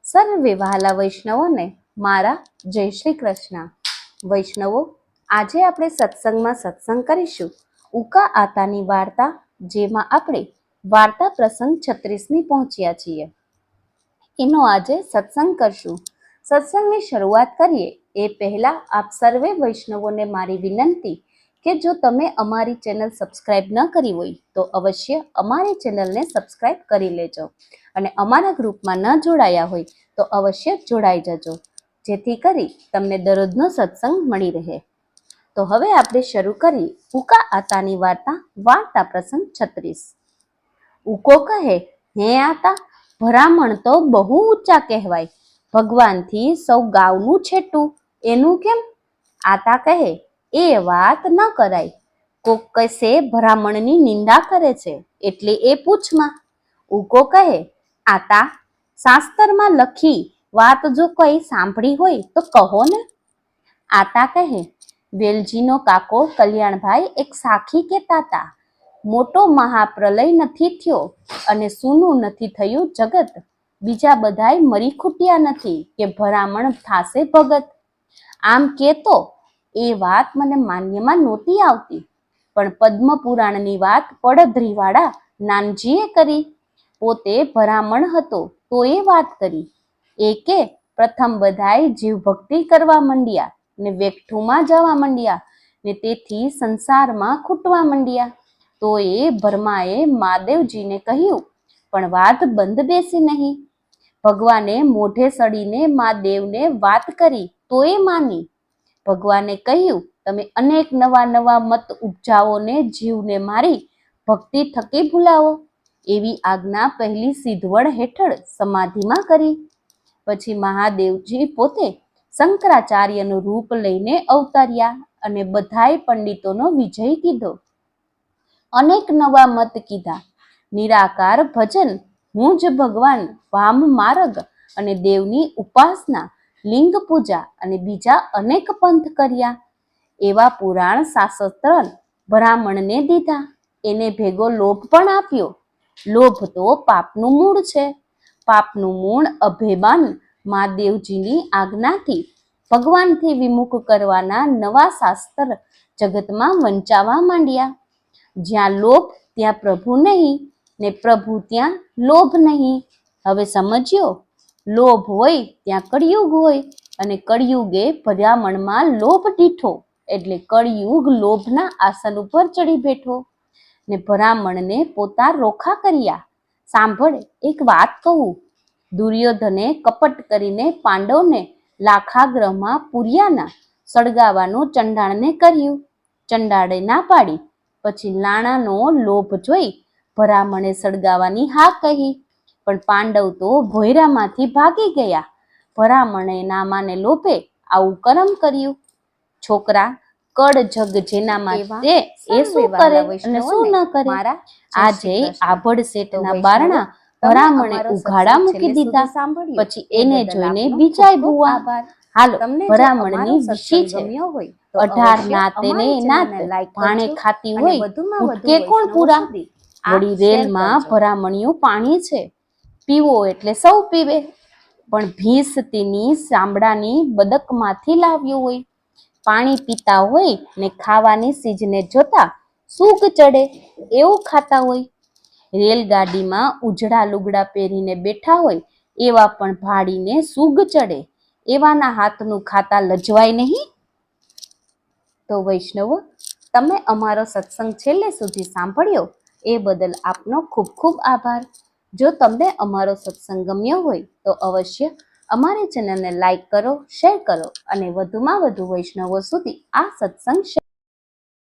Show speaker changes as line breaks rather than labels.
સર્વે વહાલા વૈષ્ણવોને મારા જય શ્રી કૃષ્ણ। વૈષ્ણવો, આજે આપણે સત્સંગમાં સત્સંગ કરીશું ઉકા આતાની વાર્તા, જેમાં આપણે વાર્તા પ્રસંગ 36ની પહોંચ્યા છીએ। એનો આજે સત્સંગ કરશું। સત્સંગની શરૂઆત કરીએ એ પહેલા આપ સર્વે વૈષ્ણવોને મારી વિનંતી કે જો તમે અમારી ચેનલ સબસ્ક્રાઇબ ન કરી હોય તો અવશ્ય અમારી ચેનલને સબસ્ક્રાઇબ કરી લેજો અને અમારા ગ્રુપમાં ન જોડાયા હોય તો અવશ્ય જોડાઈ જજો, જેથી કરી તમને દરરોજનો સત્સંગ મળી રહે। તો હવે આપણે શરૂ કરી ઉકા આતાની વાર્તા પ્રસંગ 36। ઉકો કહે, હે આતા, ભરામણ તો બહુ ઊંચા કહેવાય, ભગવાનથી સૌ ગાવનું છેટું, એનું કેમ? આતા કહે, એ વાત ન કરાય, કોક કશે ભરામણની નિંદા કરે છે એટલે એ પૂછમાં। ઉકો કહે, આતા, શાસ્ત્રમાં લખી વાત જો કોઈ સાંભળી હોય તો કહો ને। આતા કહે, વેલજીનો કાકો કલ્યાણભાઈ એક સાખી કહેતા હતા, મોટો મહાપ્રલય નથી થયો અને સૂનું નથી થયું જગત, બીજા બધાય મરી ખૂટ્યા નથી કે ભરામણ થાશે ભગત। આમ કેતો એ વાત મને માન્યમાં નહોતી આવતી, પણ પદ્મ પુરાણની વાત પડધરીવાળા નાનજીએ કરી, પોતે ભરામણ હતો તો એ વાત કરી। એ કે પ્રથમ બધાય જીવ ભક્તિ કરવા માંડ્યા ને વેઠુમાં જવા માંડ્યા ને તેથી સંસારમાં ખૂટવા માંડ્યા, તો એ ભરમાએ મહાદેવજીને કહ્યું, પણ વાત બંધ બેસી નહીં। ભગવાને મોઢે સડીને મહાદેવને વાત કરી તો એ માની। ભગવાને કહ્યું, તમે અનેક નવા નવા મત ઉપજાવો ને જીવને મારી ભક્તિ થકી ભૂલાવો, એવી આજ્ઞા પહેલી સિદ્ધવડ હેઠળ સમાધિમાં કરી। પછી મહાદેવજી પોતે શંકરાચાર્યનું રૂપ લઈને અવતર્યા અને બધાય પંડિતોનો વિજય કીધો, અનેક નવા મત કીધા, નિરાકાર ભજન, હું જ ભગવાન, વામ માર્ગ અને દેવની ઉપાસના, લિંગ પૂજા અને બીજા અનેક પંથ કર્યા। એવા પુરાણ શાસ્ત્ર ભરામણને દીધા, એને ભેગો લોભ પણ આપ્યો। લોભ તો પાપનું મૂળ છે, પાપનું મૂળ અભિમાન મહાદેવજીની આજ્ઞાથી ભગવાનથી વિમુખ કરવાના નવા શાસ્ત્ર જગતમાં વંચાવા માંડ્યા। જ્યાં લોભ ત્યાં પ્રભુ નહીં ને પ્રભુ ત્યાં લોભ નહીં। હવે સમજ્યો, લોભ હોય ત્યાં કળિયુગ હોય અને કળિયુગે ભરામણમાં લોભ દીઠો એટલે કળિયુગ લોભના આસન ઉપર ચડી બેઠો ને ભરામણને પોતા રોખા કર્યા। સાંભળ, એક વાત કહું, દુર્યોધને કપટ કરીને પાંડવને લાખાગ્રહમાં પૂર્યાના સળગાવાનું ચંડાળને કર્યું, ચંડાળે ના પાડી, પછી લાણાનો લોભ જોઈ ભરામણે સળગાવાની હા કહી, પણ પાંડવ તો ભોયરામાંથી ભાગી ગયા। ભરામણે નામાને લોભે આવું કરમ કર્યું। છોકરા, કડ જગ જેનામાં તે એ શું કરે અને શું ન કરે। આજે આભડ શેઠના બારણા ભરામણે ઉઘાડા મૂકી દીધા, પછી એને જોઈને બીજાય ભૂવા। હાલો, ભરામણની વિશી છે, 18 નાતે ને નાત, ભાણે ખાતી હોય ઉટકે કોણ પૂરા। વળી રેલમાં ભરામણિયું પાણી છે, પીવો એટલે સૌ પીવે, પણ ભીંસ તેની ચામડાની બદકમાંથી લાવ્યું હોય, પાણી પીતા હોય ને ખાવાની સીજને જોતા સૂગ ચડે એવું ખાતા હોય। રેલગાડીમાં ઉજળા લુગડા પહેરીને બેઠા હોય એવા પણ ભાડીને સૂગ ચડે, એવાના હાથનું ખાતા લજવાય નહીં। તો વૈષ્ણવો, તમે અમારો સત્સંગ છેલ્લે સુધી સાંભળ્યો એ બદલ આપનો ખૂબ ખૂબ આભાર। જો તમને અમારો સત્સંગ ગમ્યો હોય તો અવશ્ય અમારી ચેનલને લાઈક કરો, શેર કરો અને વધુમાં વધુ વૈષ્ણવો સુધી આ સત્સંગ